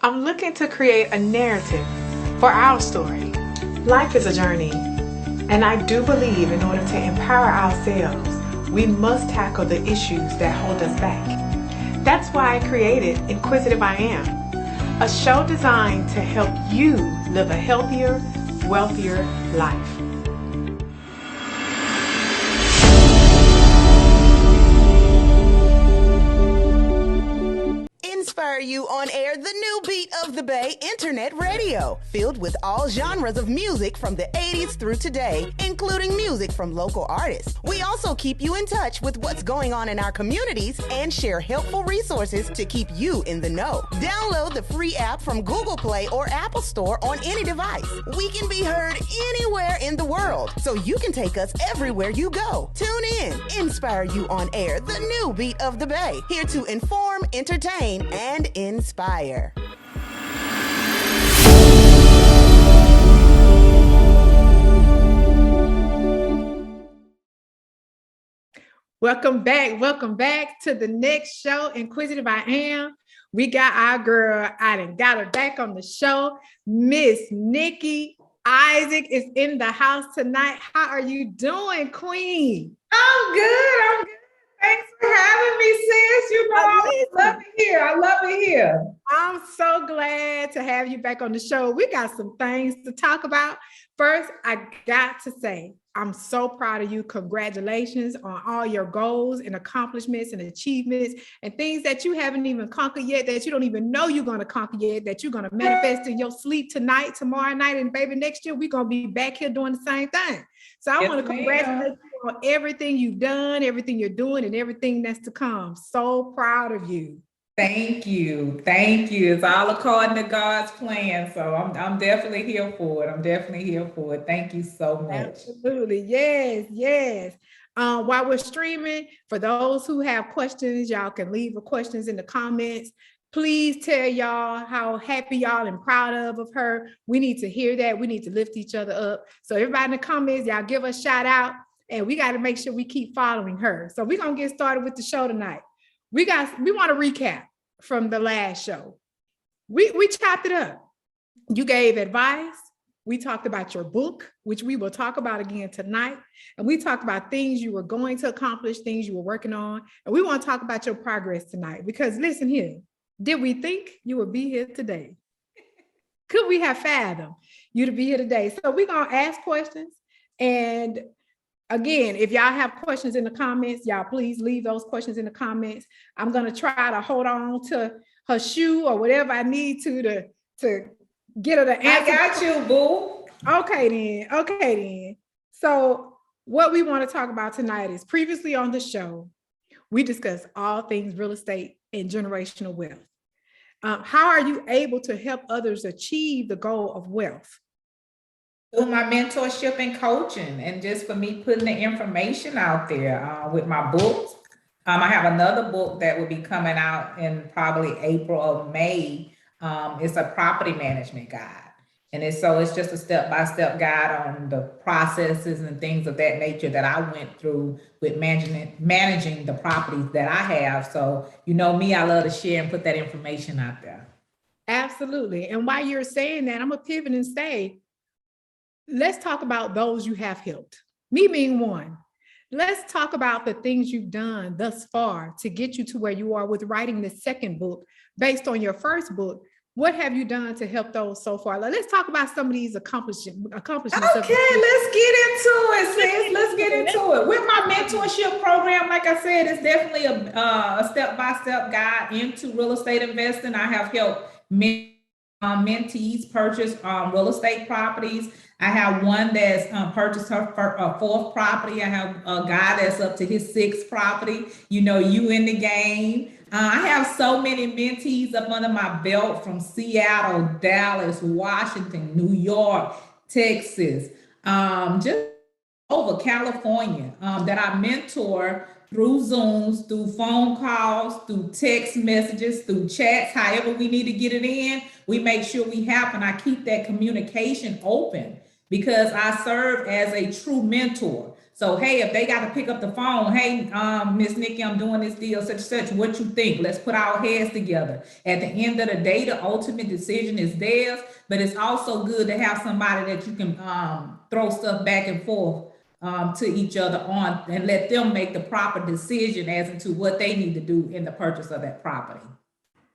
I'm looking to create a narrative for our story. Life is a journey, and I do believe in order to empower ourselves, we must tackle the issues that hold us back. That's why I created Inquisitive I Am, a show designed to help you live a healthier, wealthier life. Inspire you on air, the new beat of the Bay internet radio, filled with all genres of music from the 80s through today, including music from local artists. We also keep you in touch with what's going on in our communities and share helpful resources to keep you in the know. Download the free app from Google Play or Apple Store on any device. We can be heard anywhere in the world, so you can take us everywhere you go. Tune in, Inspire you on air, the new beat of the Bay, here to inform, entertain, and inspire. Welcome back to the next show, Inquisitive I Am. We got our girl, I done got her back on the show. Miss Nicky Isaac is in the house tonight. How are you doing, Queen? I'm good. Thanks for having me, sis. You know, I love it here. I'm so glad to have you back on the show. We got some things to talk about. First, I got to say, I'm so proud of you. Congratulations on all your goals and accomplishments and achievements and things that you haven't even conquered yet, that you don't even know you're going to conquer yet, that you're going to manifest in your sleep tonight, tomorrow night, and baby, next year, we're going to be back here doing the same thing. So I want to congratulate you on everything you've done, everything you're doing, and everything that's to come. So proud of you. Thank you. It's all according to God's plan. So I'm definitely here for it. Thank you so much. Absolutely. Yes. While we're streaming, for those who have questions, y'all can leave the questions in the comments. Please tell y'all how happy y'all and proud of her. We need to hear that. We need to lift each other up. So everybody in the comments, y'all give us a shout out, and we got to make sure we keep following her. So we're going to get started with the show tonight. We want to recap from the last show. We chopped it up. You gave advice. We talked about your book, which we will talk about again tonight. And we talked about things you were going to accomplish, things you were working on. And we want to talk about your progress tonight, because listen here, did we think you would be here today? Could we have fathomed you to be here today? So we're going to ask questions. And again, if y'all have questions in the comments, y'all please leave those questions in the comments. I'm going to try to hold on to her shoe or whatever I need to get her to answer. I got you, boo. Okay then. So what we want to talk about tonight is, previously on the show, we discussed all things real estate and generational wealth. How are you able to help others achieve the goal of wealth? Through my mentorship and coaching, and just for me putting the information out there with my books. I have another book that will be coming out in probably April or May. It's a property management guide. And it's just a step-by-step guide on the processes and things of that nature that I went through with managing the properties that I have. So, you know me, I love to share and put that information out there. Absolutely. And while you're saying that, I'm going to pivot and say, let's talk about those you have helped. Me being one. Let's talk about the things you've done thus far to get you to where you are with writing the second book based on your first book. What have you done to help those so far? Let's talk about some of these accomplishments. Okay, let's get into it, sis. Let's get into it. With my mentorship program, like I said, it's definitely a step-by-step guide into real estate investing. I have helped mentees purchase real estate properties. I have one that's purchased her fourth property. I have a guy that's up to his sixth property. You know, you in the game. I have so many mentees up under my belt from Seattle, Dallas, Washington, New York, Texas, just over California, that I mentor through Zooms, through phone calls, through text messages, through chats, however we need to get it in. We make sure we have, and I keep that communication open. because I serve as a true mentor. So, hey, if they got to pick up the phone, hey, Miss Nikki, I'm doing this deal, such and such. What you think? Let's put our heads together. At the end of the day, the ultimate decision is theirs. But it's also good to have somebody that you can throw stuff back and forth to each other on, and let them make the proper decision as into what they need to do in the purchase of that property.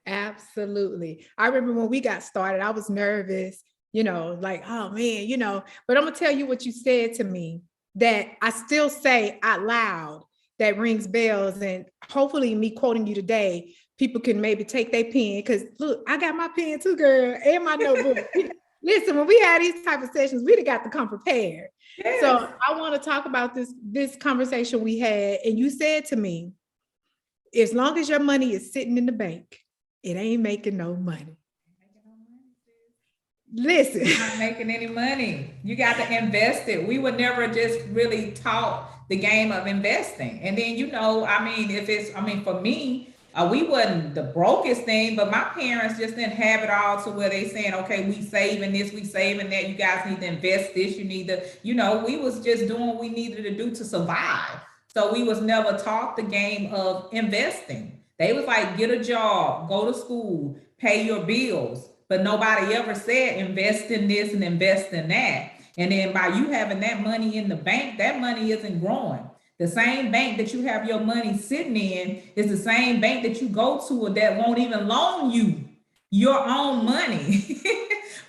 Absolutely. I remember when we got started, I was nervous, like, oh man, but I'm gonna tell you what you said to me that I still say out loud that rings bells. And hopefully me quoting you today, people can maybe take their pen, because look, I got my pen too, girl, and my notebook. Listen, when we had these type of sessions, we'd have got to come prepared. Yes. So I want to talk about this conversation we had. And you said to me, as long as your money is sitting in the bank, it ain't making no money. Listen, you're not making any money. You got to invest it. We were never just really taught the game of investing. And then, for me, we wasn't the brokest thing, but my parents just didn't have it all to where they saying, okay, we saving this, we saving that. You guys need to invest this. You need to, we was just doing what we needed to do to survive. So we was never taught the game of investing. They was like, get a job, go to school, pay your bills. But nobody ever said invest in this and invest in that. And then by you having that money in the bank, that money isn't growing. The same bank that you have your money sitting in is the same bank that you go to that won't even loan you your own money.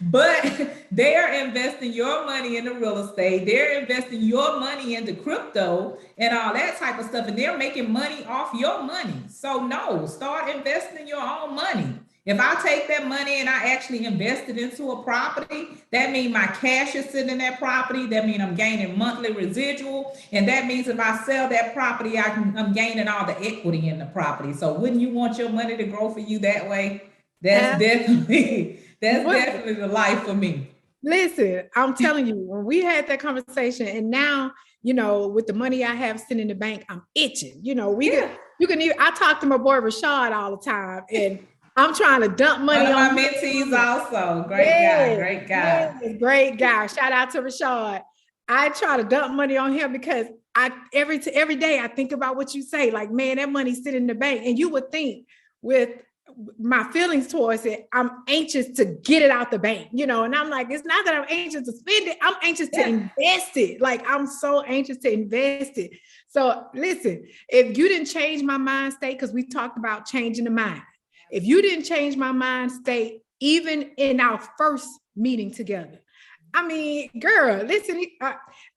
But they're investing your money into real estate. They're investing your money into crypto and all that type of stuff. And they're making money off your money. So no, start investing your own money. If I take that money and I actually invest it into a property, that means my cash is sitting in that property. That means I'm gaining monthly residual. And that means if I sell that property, I'm gaining all the equity in the property. So wouldn't you want your money to grow for you that way? That's definitely the life for me. Listen, I'm telling you, when we had that conversation, and now, with the money I have sitting in the bank, I'm itching. I talk to my boy Rashad all the time, and I'm trying to dump money on my mentees also. Great guy. Great guy. Shout out to Rashad. I try to dump money on him because every day I think about what you say, like, man, that money's sitting in the bank. And you would think with my feelings towards it, I'm anxious to get it out the bank, and I'm like, it's not that I'm anxious to spend it. I'm anxious to invest it. Like, I'm so anxious to invest it. So listen, if you didn't change my mind state, because we talked about changing the mind. If you didn't change my mind state, even in our first meeting together, I mean, girl, listen,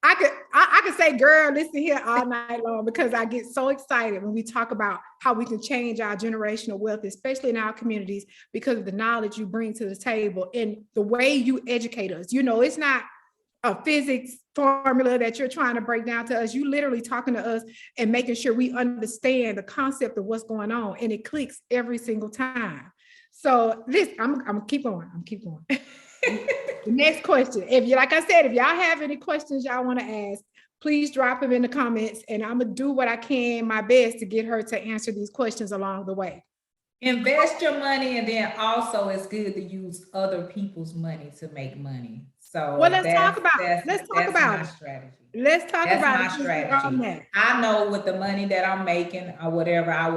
I could say, girl, listen here all night long, because I get so excited when we talk about how we can change our generational wealth, especially in our communities, because of the knowledge you bring to the table and the way you educate us. It's not a physics formula that you're trying to break down to us. You literally talking to us and making sure we understand the concept of what's going on, and it clicks every single time. So listen, I'm keep going. The next question. Like I said, if y'all have any questions y'all want to ask, please drop them in the comments, and I'm gonna do what I can, my best, to get her to answer these questions along the way. Invest your money, and then also it's good to use other people's money to make money. So let's talk about my strategy. Let's talk about my strategy. I know with the money that I'm making or whatever, I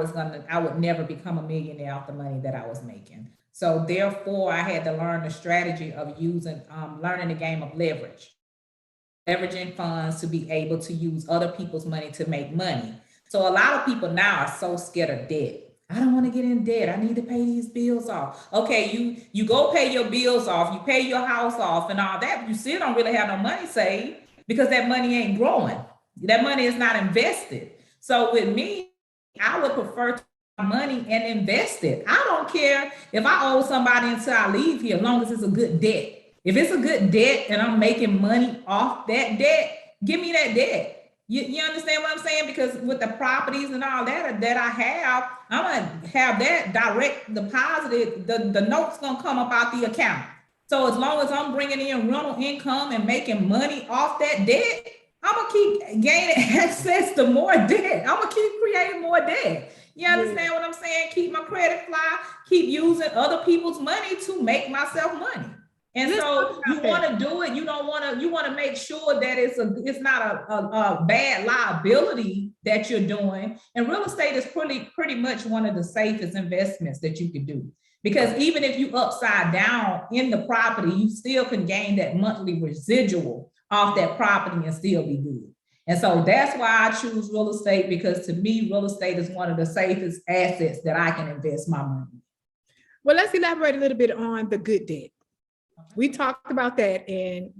would never become a millionaire off the money that I was making. So therefore, I had to learn the strategy of learning the game of leveraging funds to be able to use other people's money to make money. So a lot of people now are so scared of debt. I don't want to get in debt. I need to pay these bills off. Okay, you go pay your bills off, you pay your house off and all that, but you still don't really have no money saved because that money ain't growing. That money is not invested. So with me, I would prefer to money and invest it. I don't care if I owe somebody until I leave here, as long as it's a good debt. If it's a good debt and I'm making money off that debt, give me that debt. You understand what I'm saying? Because with the properties and all that I have, I'm gonna have that direct deposited. The note's gonna come up out the account. So as long as I'm bringing in rental income and making money off that debt, I'm gonna keep gaining access to more debt. I'm gonna keep creating more debt. You understand what I'm saying? Keep my credit fly, keep using other people's money to make myself money. And Let's so talk you about want that. to do it. You don't want to. You want to make sure that it's not a bad liability that you're doing. And real estate is pretty much one of the safest investments that you can do, because even if you upside down in the property, you still can gain that monthly residual off that property and still be good. And so that's why I choose real estate, because to me, real estate is one of the safest assets that I can invest my money in. Well, let's elaborate a little bit on the good debt. We talked about that, and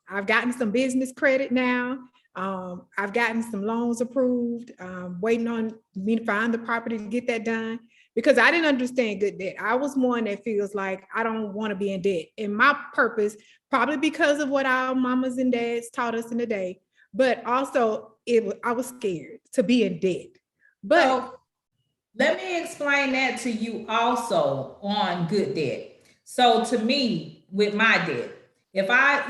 I've gotten some business credit now. I've gotten some loans approved, waiting on me to find the property to get that done, because I didn't understand good debt. I was one that feels like I don't want to be in debt. And my purpose, probably because of what our mamas and dads taught us in the day, but also I was scared to be in debt. But so let me explain that to you also on good debt. So to me, with my debt,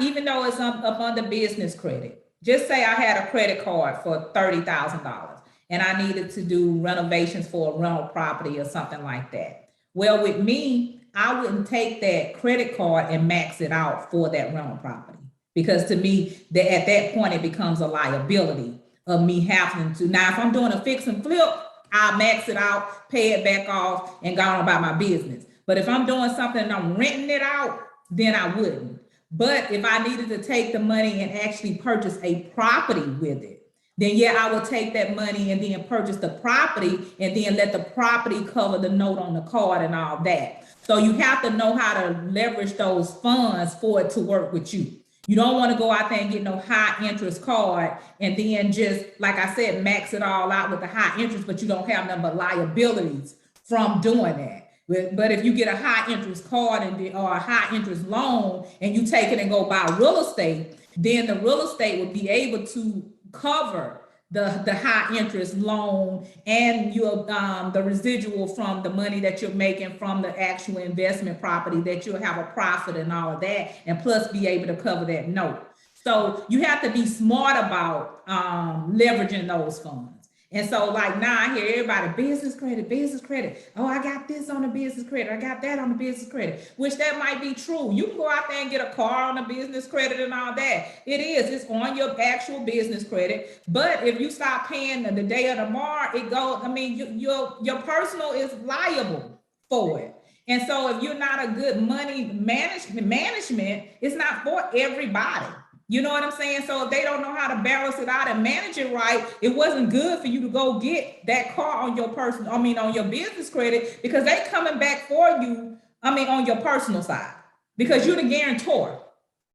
even though it's up under business credit, just say I had a credit card for $30,000 and I needed to do renovations for a rental property or something like that. Well, with me, I wouldn't take that credit card and max it out for that rental property, because to me, at that point, it becomes a liability of me having to. Now, if I'm doing a fix and flip, I'll max it out, pay it back off, and go on about my business. But if I'm doing something and I'm renting it out, then I wouldn't. But if I needed to take the money and actually purchase a property with it, then yeah, I would take that money and then purchase the property and then let the property cover the note on the card and all that. So you have to know how to leverage those funds for it to work with you. You don't want to go out there and get no high interest card and then just, like I said, max it all out with the high interest, but you don't have none but liabilities from doing that. But if you get a high interest card or a high interest loan and you take it and go buy real estate, then the real estate would be able to cover the high interest loan and your the residual from the money that you're making from the actual investment property, that you'll have a profit and all of that, and plus be able to cover that note. So you have to be smart about leveraging those funds. And so like now I hear everybody, business credit. Oh, I got this on the business credit. I got that on the business credit, which that might be true. You can go out there and get a car on the business credit and all that. It's on your actual business credit. But if you stop paying the day of tomorrow, your personal is liable for it. And so if you're not a good money management, it's not for everybody. You know what I'm saying? So if they don't know how to balance it out and manage it right, it wasn't good for you to go get that car on your on your business credit, because they coming back for you, on your personal side, because you're the guarantor.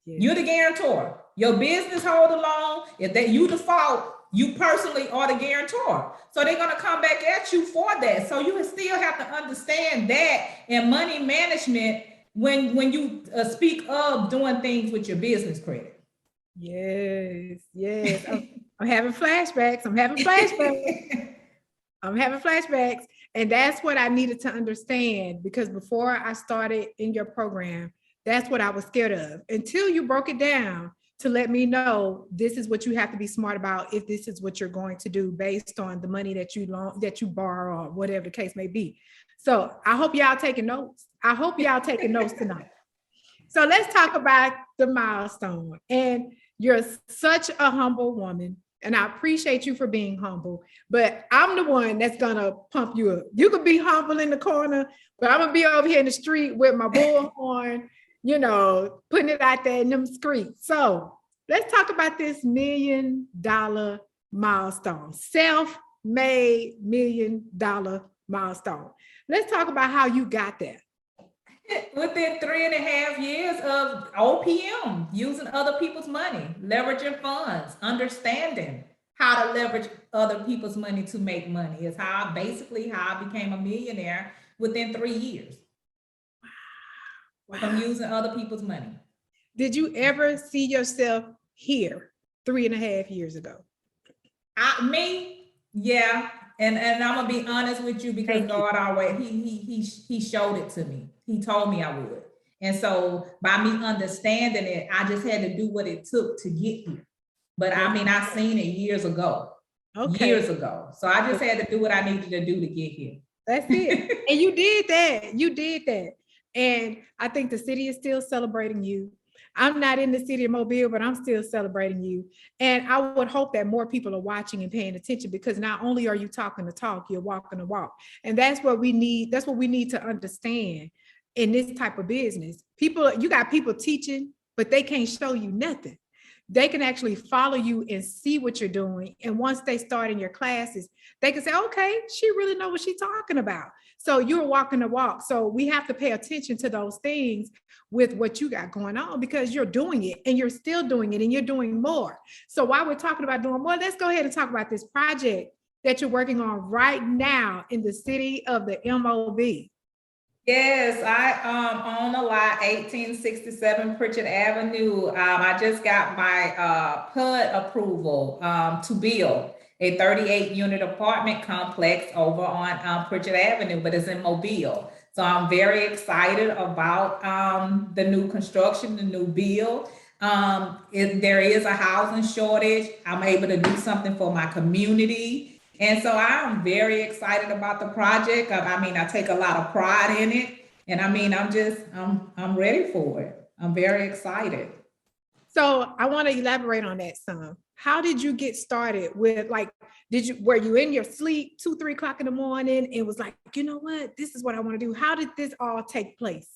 Yeah. You're the guarantor. Your business hold the loan. If you default, you personally are the guarantor. So they're going to come back at you for that. So you still have to understand that in money management when you speak of doing things with your business credit. Yes. I'm having flashbacks. I'm having flashbacks. And that's what I needed to understand, because before I started in your program, that's what I was scared of, until you broke it down to let me know this is what you have to be smart about if this is what you're going to do based on the money that you borrow or whatever the case may be. So I hope y'all taking notes. Tonight. So let's talk about the milestone. And you're such a humble woman, and I appreciate you for being humble, but I'm the one that's gonna pump you up. You could be humble in the corner, but I'm gonna be over here in the street with my bullhorn, putting it out there in them streets. So let's talk about this $1 million milestone, self-made $1 million milestone. Let's talk about how you got there. Within 3.5 years of OPM, using other people's money, leveraging funds, understanding how to leverage other people's money to make money is how I became a millionaire within 3 years. Wow. From using other people's money. Did you ever see yourself here 3.5 years ago? Yeah. And I'm gonna be honest with you, because God always he showed it to me. He told me I would. And so by me understanding it, I just had to do what it took to get here. But I seen it years ago. Okay. Years ago. So I just had to do what I needed to do to get here. That's it. And you did that. And I think the city is still celebrating you. I'm not in the city of Mobile, but I'm still celebrating you. And I would hope that more people are watching and paying attention, because not only are you talking the talk, you're walking the walk. And that's what we need. That's what we need to understand in this type of business. People, you got people teaching, but they can't show you nothing. They can actually follow you and see what you're doing. And once they start in your classes, they can say, okay, she really knows what she's talking about. So you're walking the walk. So we have to pay attention to those things with what you got going on, because you're doing it and you're still doing it and you're doing more. So while we're talking about doing more, let's go ahead and talk about this project that you're working on right now in the city of the MOB. Yes, I own a lot, 1867 Pritchard Avenue. I just got my PUD approval to build a 38-unit apartment complex over on Pritchard Avenue, but it's in Mobile. So I'm very excited about the new construction, the new build. There is a housing shortage. I'm able to do something for my community. And so I'm very excited about the project. I mean, I take a lot of pride in it. And I mean, I'm ready for it. I'm very excited. So I want to elaborate on that some. How did you get started with, like, were you in your sleep 2, 3 o'clock in the morning and was like, you know what, this is what I want to do? How did this all take place?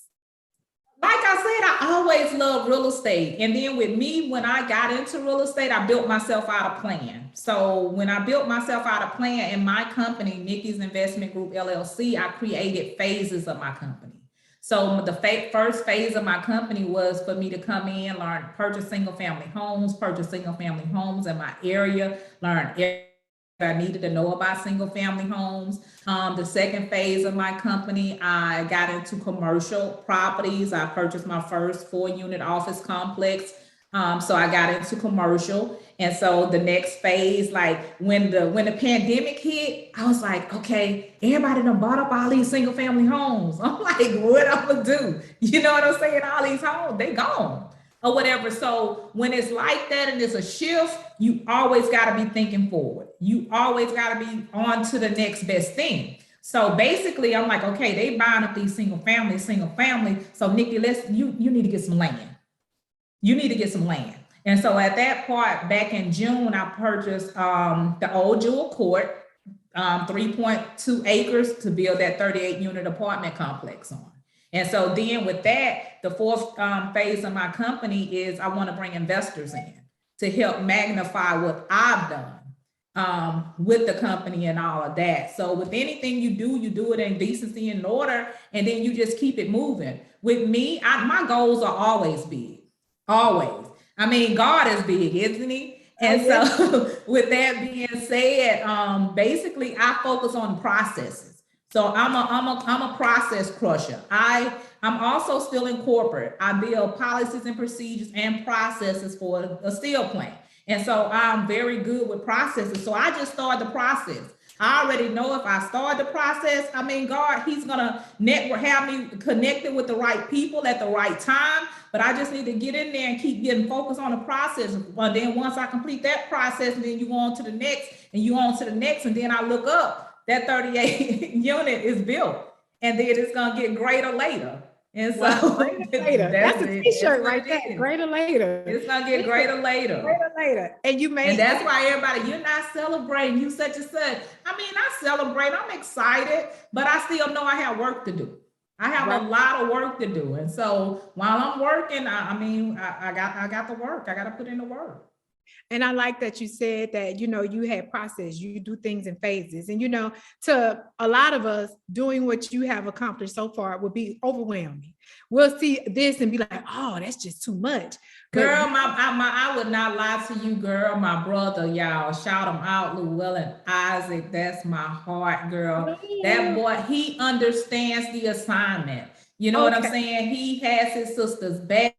Like I said, I always loved real estate. And then with me, when I got into real estate, I built myself out a plan. So when I built myself out a plan in my company, Nicky's Investment Group, LLC, I created phases of my company. So the first phase of my company was for me to come in, learn, purchase single family homes in my area, learn I needed to know about single family homes. The second phase of my company, I got into commercial properties. I purchased my first 4-unit office complex. So I got into commercial. And so the next phase, like when the pandemic hit, I was like, okay, everybody done bought up all these single family homes. I'm like, what I'm gonna do? You know what I'm saying? All these homes, they gone or whatever. So when it's like that and it's a shift, you always got to be thinking forward. You always got to be on to the next best thing. So basically, I'm like, okay, they buying up these single family. So Nikki, you need to get some land. You need to get some land. And so at that part, back in June, I purchased the old Jewel Court, 3.2 acres to build that 38-unit apartment complex on. And so then with that, the fourth phase of my company is I want to bring investors in to help magnify what I've done with the company and all of that. So with anything you do it in decency and order, and then you just keep it moving. With me, my goals are always big, always. I mean, God is big, isn't he? And so with that being said, basically I focus on processes. So I'm a process crusher. I'm also still in corporate. I build policies and procedures and processes for a steel plant. And so I'm very good with processes. So I just started the process. I already know if I start the process, I mean, God, he's gonna have me connected with the right people at the right time. But I just need to get in there and keep getting focused on the process. But then once I complete that process, and then you go on to the next, and you on to the next, and then I look up. That 38 unit is built, and then it's gonna get greater later. And so later. That's a t-shirt right there. Greater later. It's gonna get greater later. Greater later. And you made, and that's why everybody, you're not celebrating, you such and such. I mean, I celebrate, I'm excited, but I still know I have work to do. I have a lot of work to do. And so while I'm working, I got the work. I got to put in the work. And I like that you said that, you had process, you do things in phases. And, to a lot of us, doing what you have accomplished so far would be overwhelming. We'll see this and be like, oh, that's just too much. Girl, I would not lie to you, girl. My brother, y'all, shout him out, Llewellyn Isaac. That's my heart, girl. That boy, he understands the assignment. You know what I'm saying? He has his sister's back.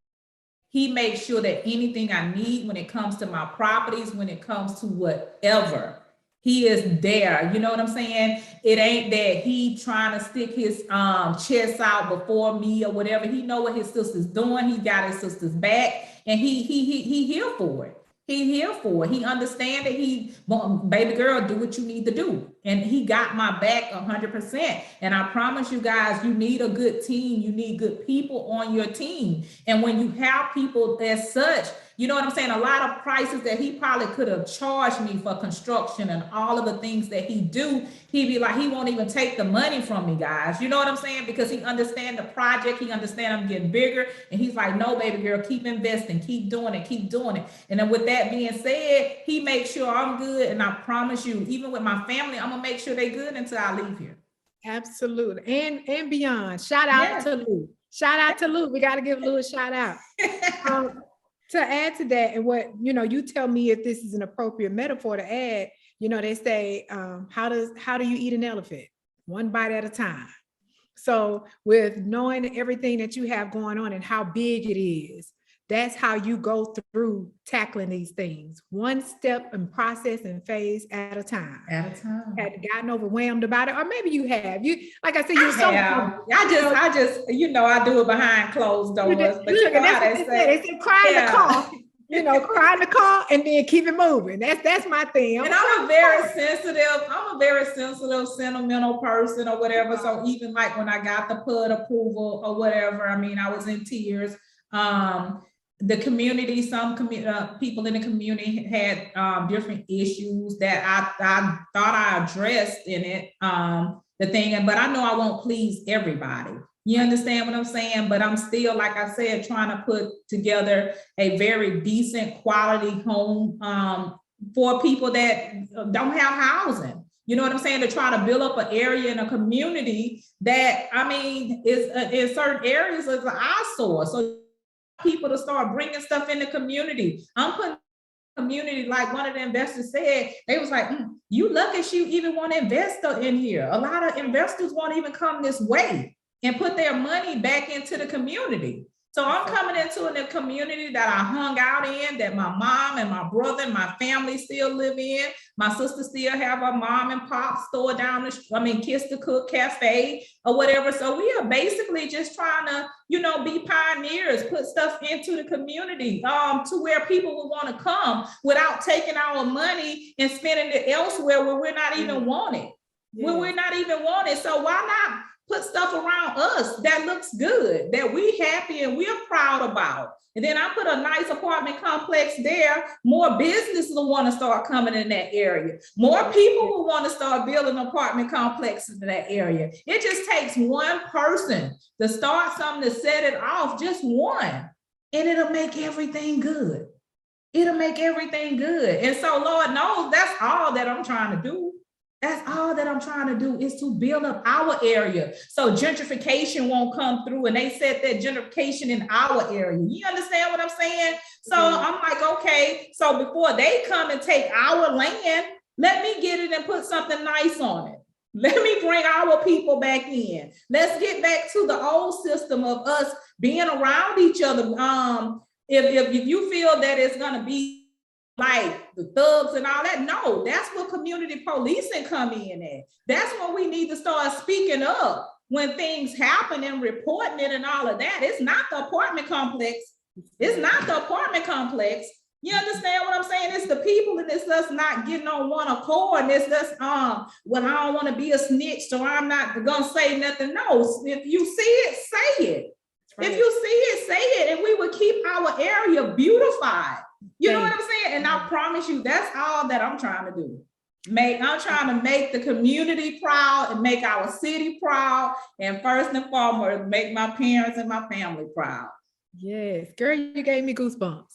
He makes sure that anything I need when it comes to my properties, when it comes to whatever, he is there. You know what I'm saying? It ain't that he trying to stick his chest out before me or whatever. He know what his sister's doing. He got his sister's back, and he here for it. He here for it. He understand that baby girl, do what you need to do. And he got my back 100%. And I promise you guys, you need a good team. You need good people on your team. And when you have people as such, you know what I'm saying? A lot of prices that he probably could have charged me for construction and all of the things that he do, he'd be like, he won't even take the money from me, guys. You know what I'm saying? Because he understand the project. He understand I'm getting bigger. And he's like, no, baby girl, keep investing, keep doing it, keep doing it. And then with that being said, he makes sure I'm good. And I promise you, even with my family, I'm gonna make sure they good until I leave here. Absolutely. And beyond. Shout out to Lou. Shout out to Lou. We got to give Lou a shout out. To add to that, and what, you tell me if this is an appropriate metaphor to add, they say, how do you eat an elephant? One bite at a time. So with knowing everything that you have going on and how big it is, that's how you go through tackling these things, one step and process and phase at a time. At a time. Had gotten overwhelmed about it, or maybe you have. You, like I said, you're so. I just, I do it behind closed doors. But look, that's what they say cry in the car. Cry in the car and then keep it moving. That's my thing. And I'm a very sensitive, sentimental person or whatever. So even like when I got the PUD approval or whatever, I mean, I was in tears. The community, some people in the community had different issues that I thought I addressed in it, but I know I won't please everybody. You understand what I'm saying? But I'm still, like I said, trying to put together a very decent quality home for people that don't have housing. You know what I'm saying? To try to build up an area in a community that, is in certain areas is an eyesore. So people to start bringing stuff in the community. I'm putting community, like one of the investors said, they was like, you lucky you even want to invest in here. A lot of investors won't even come this way and put their money back into the community. So I'm coming into a community that I hung out in, that my mom and my brother and my family still live in. My sister still have a mom and pop store down the Kiss the Cook Cafe or whatever. So we are basically just trying to, be pioneers, put stuff into the community to where people will want to come without taking our money and spending it elsewhere where we're not even wanted. Where we're not even wanted. So why not put stuff around us that looks good, that we happy and we're proud about? And then I put a nice apartment complex there. More businesses will want to start coming in that area. More people will want to start building apartment complexes in that area. It just takes one person to start something to set it off, just one, and it'll make everything good. It'll make everything good. And so Lord knows that's all that I'm trying to do. That's all that I'm trying to do is to build up our area so gentrification won't come through. And they said that gentrification in our area. You understand what I'm saying? So I'm like, okay, so before they come and take our land, let me get it and put something nice on it. Let me bring our people back in. Let's get back to the old system of us being around each other. If you feel that it's going to be like the thugs and all that, no, that's what community policing come in at. That's when we need to start speaking up when things happen and reporting it and all of that. It's not the apartment complex. It's not the apartment complex. You understand what I'm saying? It's the people, and it's us not getting on one accord. And it's us, well, I don't want to be a snitch, so I'm not gonna say nothing. No, if you see it, say it. Right. If you see it, say it, and we will keep our area beautified. You know what I'm saying? And I promise you, that's all that I'm trying to do. I'm trying to make the community proud and make our city proud. And first and foremost, make my parents and my family proud. Yes, girl, you gave me goosebumps.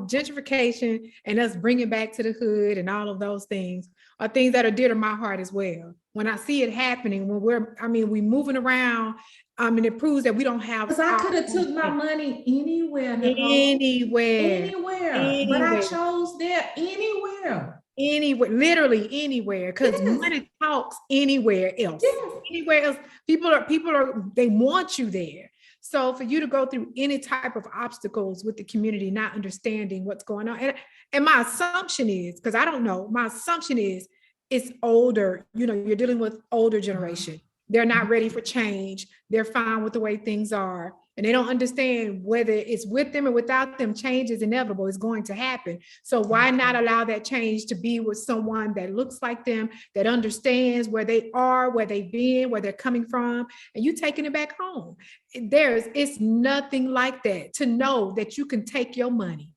Gentrification and us bringing back to the hood and all of those things are things that are dear to my heart as well. When I see it happening, when we moving around, it proves that we don't have. Because I could have took my money anywhere. Anywhere. But I chose there anywhere. Literally anywhere, because money talks anywhere else. Yes. Anywhere else, people are they want you there. So for you to go through any type of obstacles with the community, not understanding what's going on, and my assumption is, because I don't know, my assumption is it's older. You're dealing with older generation. They're not ready for change. They're fine with the way things are. and they don't understand whether it's with them or without them, change is inevitable. It's going to happen. So why not allow that change to be with someone that looks like them, that understands where they are, where they've been, where they're coming from, and you taking it back home. It's nothing like that, to know that you can take your money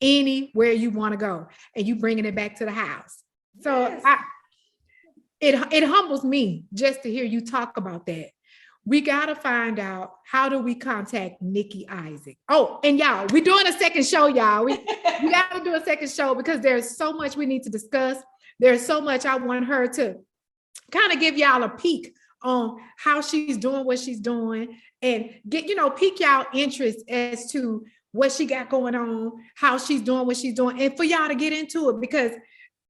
anywhere you want to go and you bringing it back to the house. So Yes. it humbles me just to hear you talk about that. We got to find out, how do we contact Nicky Isaac? Oh, and y'all, we're doing a second show, y'all. We got to do a second show because there's so much we need to discuss. There's so much I want her to kind of give y'all a peek on how she's doing what she's doing, and get, pique y'all interest as to what she got going on, how she's doing what she's doing, and for y'all to get into it, because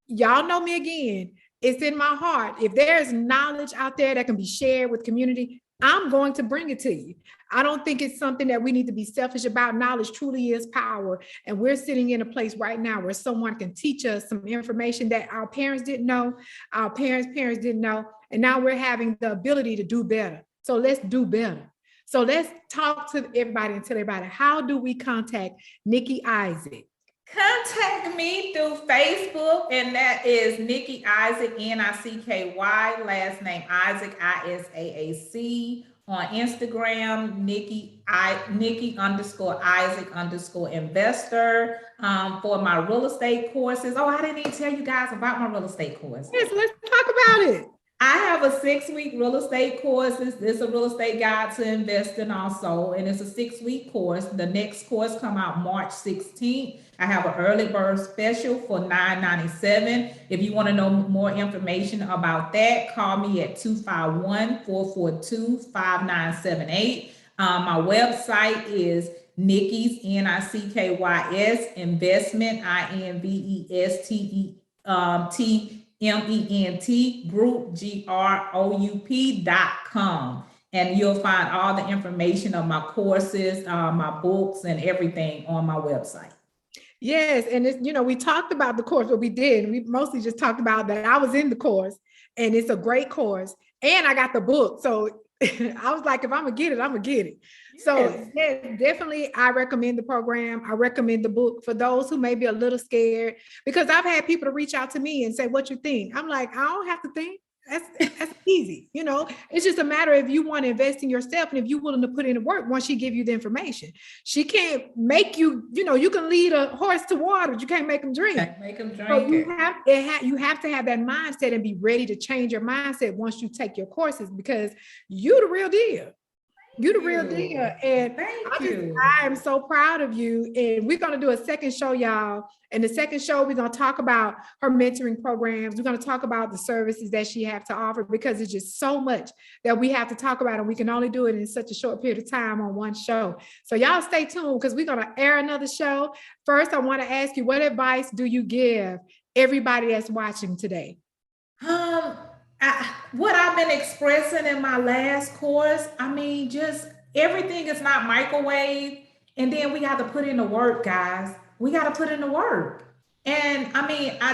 y'all know me again. It's in my heart. If there's knowledge out there that can be shared with community, I'm going to bring it to you. I don't think it's something that we need to be selfish about. Knowledge truly is power. And we're sitting in a place right now where someone can teach us some information that our parents didn't know, our parents' parents didn't know. And now we're having the ability to do better. So let's do better. So let's talk to everybody and tell everybody, how do we contact Nicky Isaac? Contact me through Facebook, and that is Nicky Isaac, Nicky, last name Isaac, Isaac. On Instagram, Nicky _Isaac _investor. For my real estate courses. Oh, I didn't even tell you guys about my real estate course. Yes, let's talk about it. I have a 6-week real estate course. This is a real estate guide to invest in also, and it's a 6-week course. The next course come out March 16th. I have an early bird special for $9.97. If you want to know more information about that, call me at 251-442-5978. My website is Nicky's, Nickys investment, INVESTEMENT group group.com, and you'll find all the information of my courses, my books, and everything on my website. Yes, and it's, we talked about the course, what we did. We mostly just talked about that I was in the course, and it's a great course, and I got the book. So I was like, if I'm gonna get it, I'm gonna get it. Yes. So yeah, definitely, I recommend the program. I recommend the book for those who may be a little scared, because I've had people to reach out to me and say, "What you think?" I'm like, I don't have to think. That's easy. It's just a matter if you want to invest in yourself, and if you're willing to put in the work. Once she give you the information, she can't make you. You can lead a horse to water, but you can't make them drink. Make them drink. So you have to have that mindset and be ready to change your mindset once you take your courses, because you the real deal. You the real deal. And I am so proud of you. And we're going to do a second show, y'all. And the second show, we're going to talk about her mentoring programs. We're going to talk about the services that she has to offer, because it's just so much that we have to talk about, and we can only do it in such a short period of time on one show. So y'all stay tuned, because we're going to air another show. First, I want to ask you, what advice do you give everybody that's watching today? What I've been expressing in my last course, just everything is not microwave. And then we got to put in the work, guys. We got to put in the work. And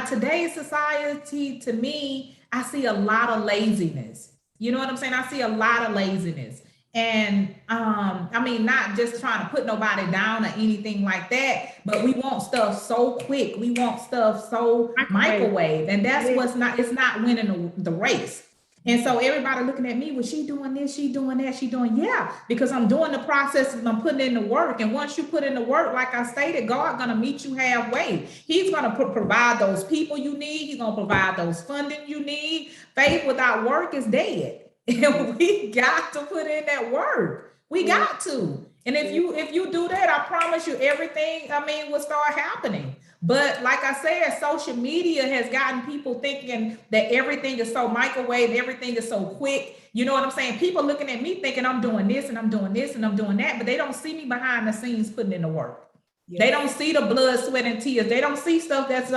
today's society, to me, I see a lot of laziness. You know what I'm saying? I see a lot of laziness. And not just trying to put nobody down or anything like that, but we want stuff so quick. We want stuff so microwave. And that's it's not winning the race. And so everybody looking at me, well, she doing this, she doing that, because I'm doing the process and I'm putting in the work. And once you put in the work, like I stated, God gonna meet you halfway. He's gonna provide those people you need. He's gonna provide those funding you need. Faith without work is dead. And we got to put in that work. We got to. And if you do that, I promise you everything, will start happening. But like I said, social media has gotten people thinking that everything is so microwave, everything is so quick. You know what I'm saying? People looking at me thinking I'm doing this and I'm doing this and I'm doing that, but they don't see me behind the scenes putting in the work. Yes. They don't see the blood, sweat, and tears. They don't see stuff that's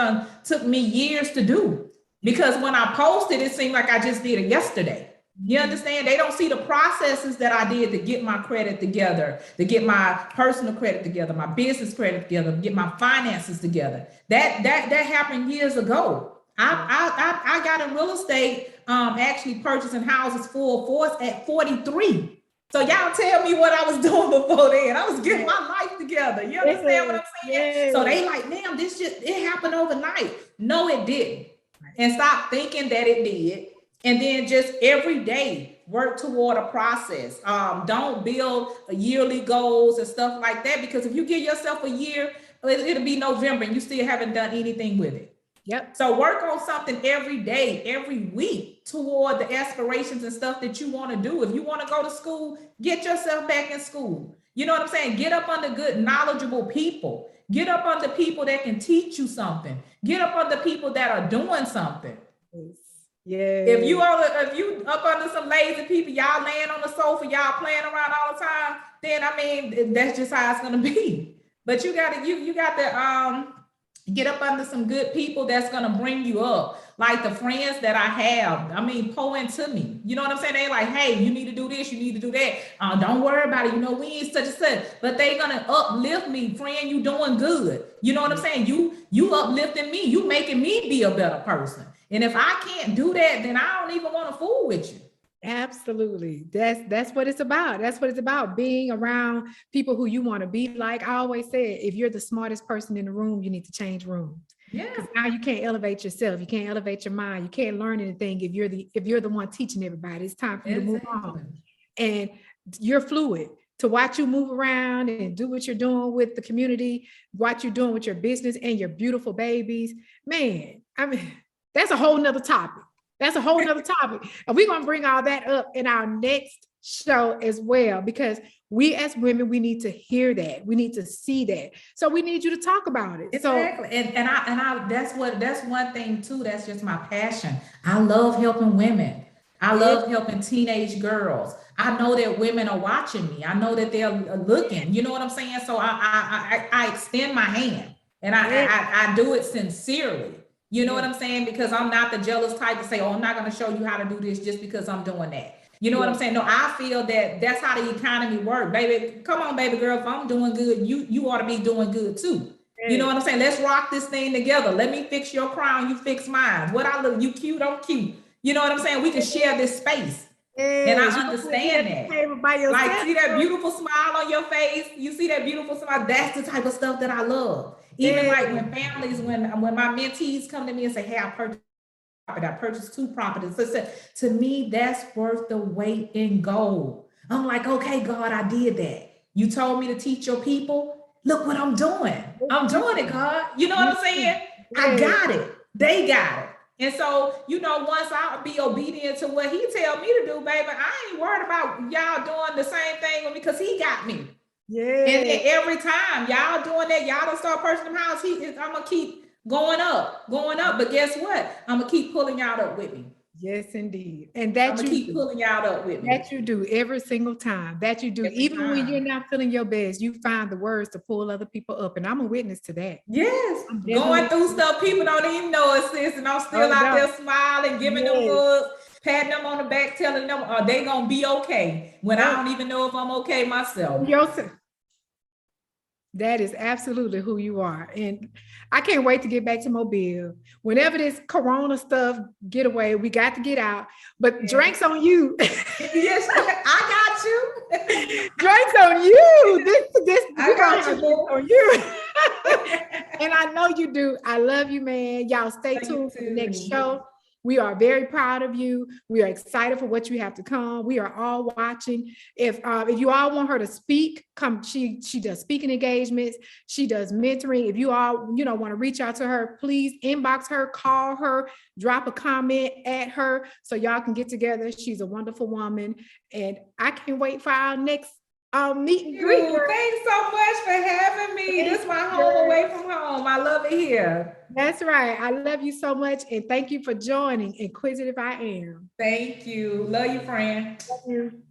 took me years to do. Because when I posted, it seemed like I just did it yesterday. You understand? They don't see the processes that I did to get my credit together, to get my personal credit together, my business credit together, to get my finances together. That happened years ago. I got in real estate, actually purchasing houses full force at 43. So y'all tell me what I was doing before then. I was getting my life together. You understand what I'm saying? Yes. So they like, damn, it happened overnight. No, it didn't. And stop thinking that it did. And then just every day work toward a process. Don't build yearly goals and stuff like that, because if you give yourself a year, it'll be November and you still haven't done anything with it. Yep. So work on something every day, every week toward the aspirations and stuff that you want to do. If you want to go to school, get yourself back in school. You know what I'm saying? Get up under good, knowledgeable people. Get up under people that can teach you something. Get up under people that are doing something. Yeah. If you up under some lazy people, y'all laying on the sofa, y'all playing around all the time, then I mean that's just how it's gonna be. But you got to get up under some good people that's gonna bring you up. Like the friends that I have, I mean, pour into me. You know what I'm saying? They like, hey, you need to do this, you need to do that. Don't worry about it. You know, we ain't such and such, but they gonna uplift me. Friend, you doing good. You know what I'm saying? You uplifting me. You making me be a better person. And if I can't do that, then I don't even want to fool with you. Absolutely. That's what it's about. That's what it's about. Being around people who you want to be like. I always say, if you're the smartest person in the room, you need to change rooms. Yeah. Because now you can't elevate yourself. You can't elevate your mind. You can't learn anything if you're the one teaching everybody. It's time for you to move on. And you're fluid. To watch you move around and do what you're doing with the community, what you're doing with your business and your beautiful babies, man, I mean, that's a whole nother topic. That's a whole nother topic. And we're going to bring all that up in our next show as well, because we as women, we need to hear that. We need to see that. So we need you to talk about it. Exactly. So, and I that's one thing too. That's just my passion. I love helping women. I love helping teenage girls. I know that women are watching me. I know that they're looking, you know what I'm saying? So I extend my hand and I do it sincerely. You know what I'm saying? Because I'm not the jealous type to say, oh, I'm not going to show you how to do this just because I'm doing that. You know what I'm saying? No, I feel that that's how the economy works. Baby, come on, baby girl. If I'm doing good, you ought to be doing good too. You know what I'm saying? Let's rock this thing together. Let me fix your crown. You fix mine. What I look, you cute, I'm cute. You know what I'm saying? We can share this space. And I understand that. Like, see that beautiful smile on your face? You see that beautiful smile? That's the type of stuff that I love. Even like when families, when my mentees come to me and say, hey, I purchased 2 properties. So to me, that's worth the weight in gold. I'm like, okay, God, I did that. You told me to teach your people. Look what I'm doing. I'm doing it, God. You know what I'm saying? I got it. They got it. And so, you know, once I'll be obedient to what he tell me to do, baby, I ain't worried about y'all doing the same thing with me because he got me. Yeah. And then every time y'all doing that, y'all don't start purchasing the house. I'm gonna keep going up. But guess what? I'm gonna keep pulling y'all up with me. Yes, indeed. And that you keep pulling y'all up with me. That you do every single time. That you do. Even when you're not feeling your best, you find the words to pull other people up. And I'm a witness to that. Yes. Going through stuff people don't even know it, sis. And I'm still out there smiling, giving them hugs, patting them on the back, telling them, are they gonna be okay? When I don't even know if I'm okay myself. That is absolutely who you are. And I can't wait to get back to Mobile. Whenever this Corona stuff get away, we got to get out. But drinks on you. Yes, I got you. Drinks on you. This I got you on you. And I know you do. I love you, man. Y'all stay tuned for the next show. We are very proud of you. We are excited for what you have to come. We are all watching. If you all want her to speak, come. She does speaking engagements. She does mentoring. If you all want to reach out to her, please inbox her, call her, drop a comment at her so y'all can get together. She's a wonderful woman, and I can't wait for our next meet and greet. Thanks so much for having me. This is my home away from home. I love it here. That's right. I love you so much. And thank you for joining Inquisitive I Am. Thank you. Love you, friend. Love you.